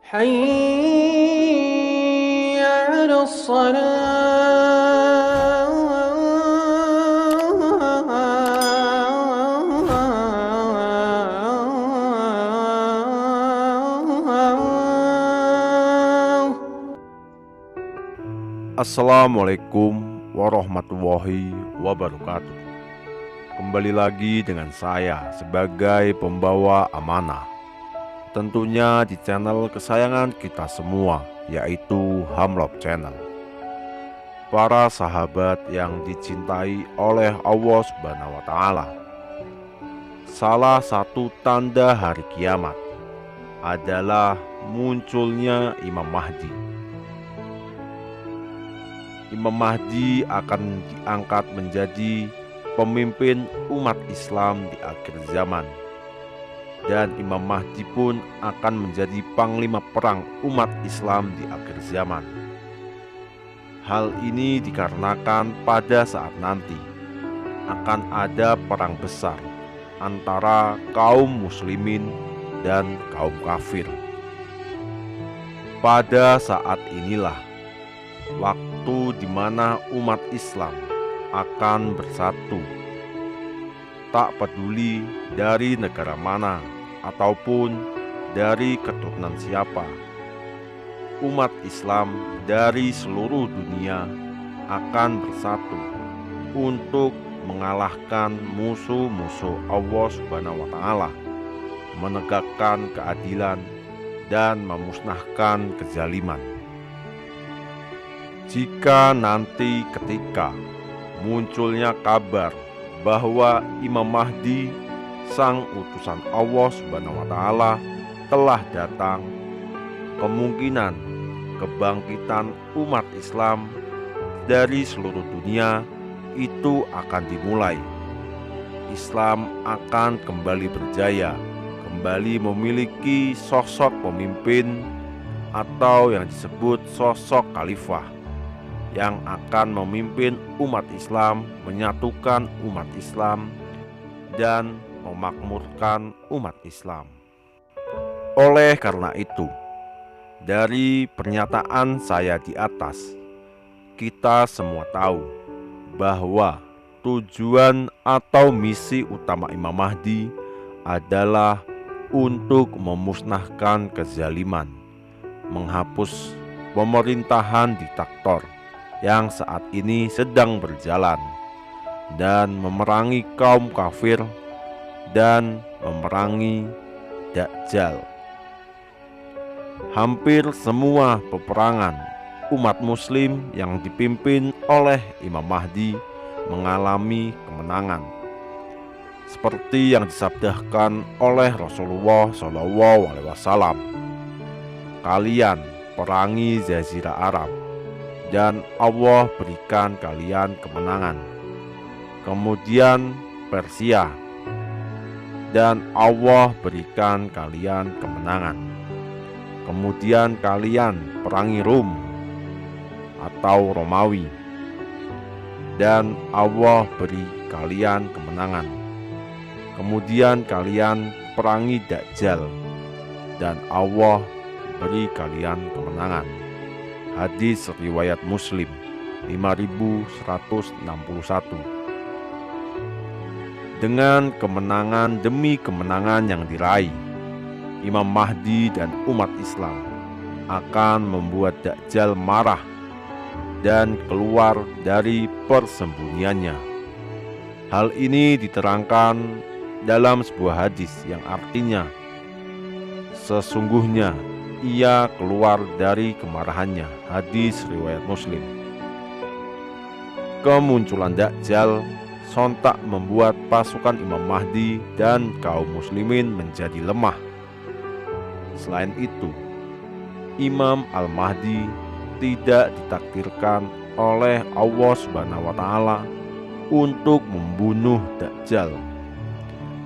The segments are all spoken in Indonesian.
حي على الصلاة. Assalamualaikum warahmatullahi wabarakatuh. Kembali lagi dengan saya sebagai pembawa amanah, tentunya di channel kesayangan kita semua, yaitu Hamlop Channel. Para sahabat yang dicintai oleh Allah Subhanahu wa Ta'ala, salah satu tanda hari kiamat adalah munculnya Imam Mahdi. Imam Mahdi akan diangkat menjadi pemimpin umat Islam di akhir zaman. Dan Imam Mahdi pun akan menjadi panglima perang umat Islam di akhir zaman. Hal ini dikarenakan pada saat nanti akan ada perang besar antara kaum muslimin dan kaum kafir. Pada saat inilah waktu di mana umat Islam akan bersatu, tak peduli dari negara mana ataupun dari keturunan siapa. Umat Islam dari seluruh dunia akan bersatu untuk mengalahkan musuh-musuh Allah Subhanahu wa Ta'ala, menegakkan keadilan dan memusnahkan kezaliman. Jika nanti ketika munculnya kabar bahwa Imam Mahdi, sang utusan Allah Subhanahu wa Ta'ala, telah datang, kemungkinan kebangkitan umat Islam dari seluruh dunia itu akan dimulai. Islam akan kembali berjaya, kembali memiliki sosok pemimpin atau yang disebut sosok khalifah yang akan memimpin umat Islam, menyatukan umat Islam, dan memakmurkan umat Islam. Oleh karena itu, dari pernyataan saya di atas, kita semua tahu bahwa tujuan atau misi utama Imam Mahdi adalah untuk memusnahkan kezaliman, menghapus pemerintahan diktator yang saat ini sedang berjalan, dan memerangi kaum kafir dan memerangi Dajjal. Hampir semua peperangan umat muslim yang dipimpin oleh Imam Mahdi mengalami kemenangan, seperti yang disabdakan oleh Rasulullah SAW. Kalian perangi Jazirah Arab dan Allah berikan kalian kemenangan. Kemudian Persia, dan Allah berikan kalian kemenangan. Kemudian kalian perangi Rum atau Romawi, dan Allah beri kalian kemenangan. Kemudian kalian perangi Dajjal, dan Allah beri kalian kemenangan. Hadis riwayat Muslim 5161. Dengan kemenangan demi kemenangan yang diraih, Imam Mahdi dan umat Islam akan membuat Dajjal marah dan keluar dari persembunyiannya. Hal ini diterangkan dalam sebuah hadis yang artinya, sesungguhnya ia keluar dari kemarahannya. Hadis riwayat Muslim. Kemunculan Dajjal sontak membuat pasukan Imam Mahdi dan kaum muslimin menjadi lemah. Selain itu, Imam Al-Mahdi tidak ditakdirkan oleh Allah Subhanahu wa Ta'ala untuk membunuh Dajjal.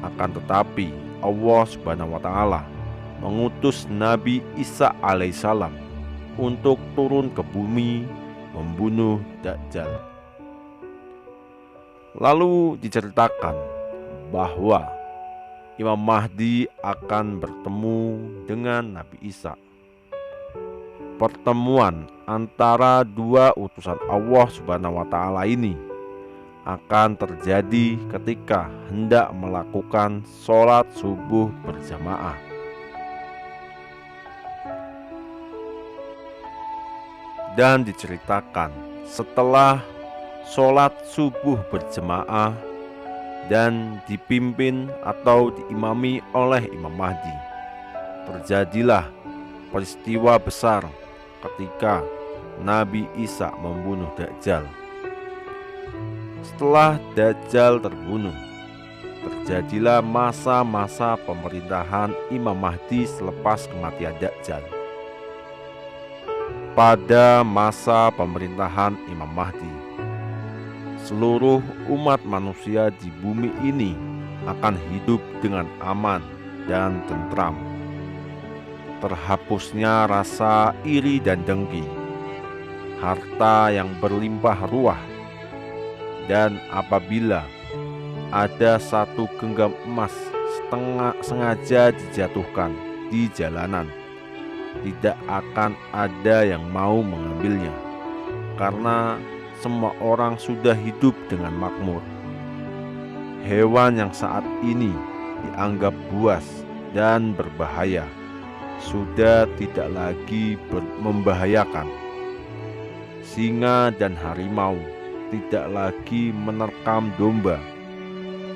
Akan tetapi Allah Subhanahu wa Ta'ala mengutus Nabi Isa alaihissalam untuk turun ke bumi membunuh Dajjal. Lalu diceritakan bahwa Imam Mahdi akan bertemu dengan Nabi Isa. pertemuan antara dua utusan Allah Subhanahu wa Ta'ala ini akan terjadi ketika hendak melakukan sholat subuh berjamaah. Dan diceritakan setelah sholat subuh berjamaah dan dipimpin atau diimami oleh Imam Mahdi, terjadilah peristiwa besar ketika Nabi Isa membunuh Dajjal. Setelah Dajjal terbunuh, terjadilah masa-masa pemerintahan Imam Mahdi selepas kematian Dajjal. Pada masa pemerintahan Imam Mahdi, seluruh umat manusia di bumi ini akan hidup dengan aman dan tentram. Terhapusnya rasa iri dan dengki, harta yang berlimpah ruah, dan apabila ada satu genggam emas sengaja dijatuhkan di jalanan, tidak akan ada yang mau mengambilnya, karena semua orang sudah hidup dengan makmur. Hewan yang saat ini dianggap buas dan berbahaya sudah tidak lagi membahayakan. Singa dan harimau tidak lagi menerkam domba.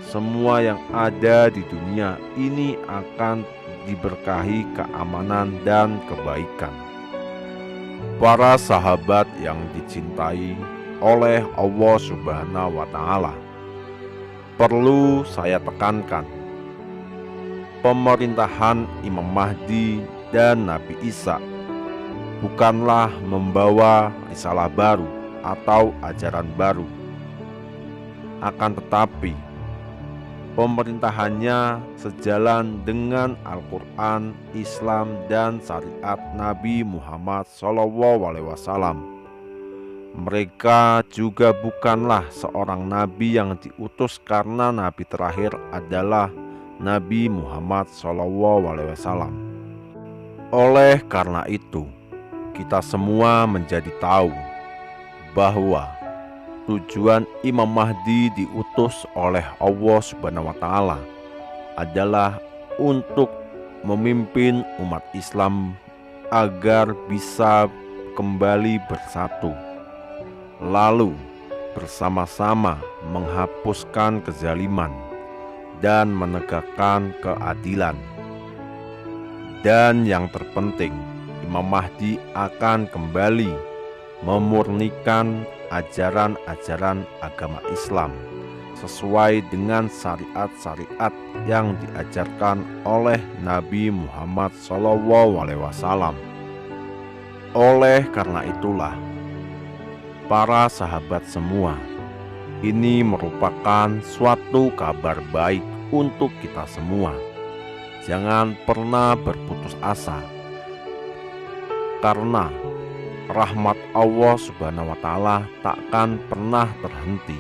Semua yang ada di dunia ini akan diberkahi keamanan dan kebaikan. Para sahabat yang dicintai oleh Allah Subhanahu wa Ta'ala, perlu saya tekankan, pemerintahan Imam Mahdi dan Nabi Isa bukanlah membawa risalah baru atau ajaran baru. Akan tetapi pemerintahannya sejalan dengan Al-Quran, Islam, dan syariat Nabi Muhammad SAW. Mereka juga bukanlah seorang nabi yang diutus karena nabi terakhir adalah Nabi Muhammad SAW. Oleh karena itu, kita semua menjadi tahu bahwa tujuan Imam Mahdi diutus oleh Allah Subhanahu wa Ta'ala adalah untuk memimpin umat Islam agar bisa kembali bersatu, lalu bersama-sama menghapuskan kezaliman dan menegakkan keadilan. Dan yang terpenting, Imam Mahdi akan kembali memurnikan ajaran-ajaran agama Islam sesuai dengan syariat-syariat yang diajarkan oleh Nabi Muhammad SAW. Oleh karena itulah, para sahabat semua, ini merupakan suatu kabar baik untuk kita semua. Jangan pernah berputus asa, karena rahmat Allah Subhanahu wa Ta'ala takkan pernah terhenti.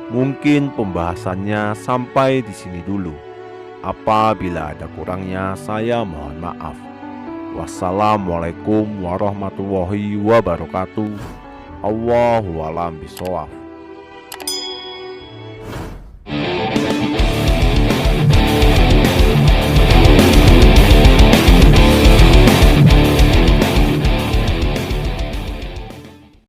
Mungkin pembahasannya sampai di sini dulu. Apabila ada kurangnya, saya mohon maaf. Wassalamualaikum warahmatullahi wabarakatuh. Allahu a'lam bishawab.